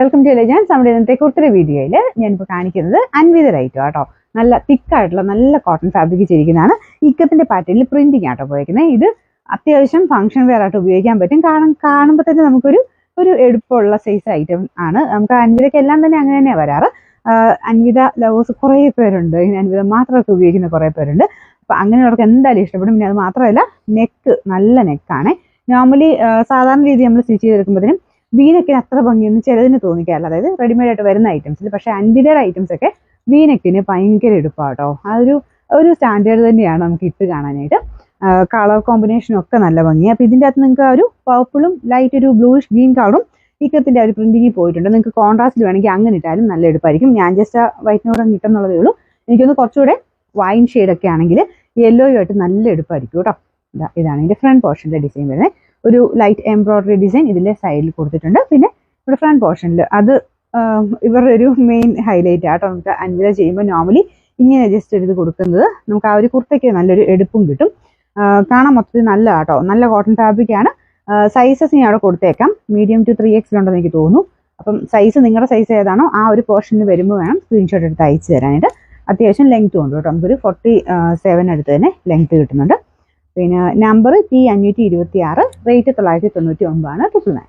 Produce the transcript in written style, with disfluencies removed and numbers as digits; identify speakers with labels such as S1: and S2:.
S1: Welcome to legends. നമ്മുടെ ഇന്നത്തെ കുർത്തിയുടെ വീഡിയോയിൽ ഞാനിപ്പോൾ കാണിക്കുന്നത് അൻവിത റൈറ്റോ ആട്ടോ. നല്ല തിക്കായിട്ടുള്ള നല്ല കോട്ടൺ ഫാബ്രിക് ചെയ്തിരിക്കുന്നതാണ്. ഇക്കത്തിന്റെ പാറ്റേണിൽ പ്രിന്റിങ് ആട്ടോ പോയിരിക്കുന്നത്. ഇത് അത്യാവശ്യം ഫംഗ്ഷൻ വെയർ ആയിട്ട് ഉപയോഗിക്കാൻ പറ്റും. കാണുമ്പോൾ തന്നെ നമുക്കൊരു എടുപ്പുള്ള സൈസ് ഐറ്റം ആണ്. നമുക്ക് അൻവിതയ്ക്ക് എല്ലാം തന്നെ അങ്ങനെ തന്നെയാണ് വരാറ്. അൻവിത ലവേഴ്സ് കുറേ പേരുണ്ട്, അൻവിത മാത്രമൊക്കെ ഉപയോഗിക്കുന്ന കുറേ പേരുണ്ട്. അപ്പം അങ്ങനെയുള്ളവർക്ക് എന്തായാലും ഇഷ്ടപ്പെടും. പിന്നെ അത് മാത്രമല്ല, നെക്ക് നല്ല നെക്കാണ്. നോർമലി സാധാരണ രീതി നമ്മൾ സ്റ്റിച്ച് ചെയ്തെടുക്കുമ്പോഴത്തേനും വീനെക്കിന് അത്ര ഭംഗിയൊന്നും ചിലതിന് തോന്നിക്കാറില്ല, അതായത് റെഡിമെയ്ഡ് ആയിട്ട് വരുന്ന ഐറ്റംസിൽ. പക്ഷേ അൻവിതയുടെ ഐറ്റംസ് ഒക്കെ വീനെക്കിന് ഭയങ്കര എടുപ്പാട്ടോ. ഒരു സ്റ്റാൻഡേർഡ് തന്നെയാണ് നമുക്ക് ഇട്ട് കാണാനായിട്ട്. കളർ കോമ്പിനേഷനും ഒക്കെ നല്ല ഭംഗിയാണ്. അപ്പോൾ ഇതിൻ്റെ അകത്ത് നിങ്ങൾക്ക് ഒരു പർപ്പിളും ലൈറ്റ് ഒരു ബ്ലൂയിഷ് ഗ്രീൻ കളറും ഇക്കത്തിൻ്റെ ഒരു പ്രിന്റിങ്ങിൽ പോയിട്ടുണ്ട്. നിങ്ങൾക്ക് കോൺട്രാസ്റ്റിൽ വേണമെങ്കിൽ അങ്ങനെ ഇട്ടാലും നല്ല എടുപ്പായിരിക്കും. ഞാൻ ജസ്റ്റ് വൈറ്റിനോട് കിട്ടുന്നുള്ളതേ ഉള്ളൂ. എനിക്കൊന്ന് കുറച്ചുകൂടെ വൈൻ ഷെയ്ഡൊക്കെ ആണെങ്കിൽ യെല്ലോയുമായിട്ട് നല്ല എടുപ്പായിരിക്കും കേട്ടോ. ഇതാണ് ഇതിൻ്റെ ഫ്രണ്ട് പോർഷൻ്റെ ഡിസൈൻ വരുന്നത്. ഒരു ലൈറ്റ് എംബ്രോയിഡറി ഡിസൈൻ ഇതിൻ്റെ സൈഡിൽ കൊടുത്തിട്ടുണ്ട്. പിന്നെ ഇവിടെ ഫ്രണ്ട് പോർഷനിൽ അത് ഇവരുടെ ഒരു മെയിൻ ഹൈലൈറ്റ് ആട്ടോ. നമുക്ക് അൻവിത ചെയ്യുമ്പോൾ നോർമലി ഇങ്ങനെ ജസ്റ്റ് എടുത്ത് കൊടുക്കുന്നത് നമുക്ക് ആ ഒരു കുർത്തയ്ക്ക് നല്ലൊരു എടുപ്പും കിട്ടും. കാണാൻ മൊത്തത്തിൽ നല്ല ആട്ടോ, നല്ല കോട്ടൺ ഫാബ്രിക് ആണ്. സൈസസ് ഞാൻ അവിടെ കൊടുത്തേക്കാം. മീഡിയം ടു 3X ഉണ്ടെന്ന് എനിക്ക് തോന്നുന്നു. അപ്പം സൈസ് നിങ്ങളുടെ സൈസ് ഏതാണോ ആ ഒരു പോർഷനിൽ വരുമ്പോൾ വേണം സ്ക്രീൻഷോട്ട് എടുത്ത് അയച്ചു തരാനായിട്ട്. അത്യാവശ്യം ലെങ്ത്തും ഉണ്ട് കേട്ടോ. നമുക്കൊരു 47 അടുത്ത് തന്നെ ലെങ്ത്ത് കിട്ടുന്നുണ്ട്. പിന്നെ നമ്പർ T526, റേറ്റ് 999 ആണ്. 999.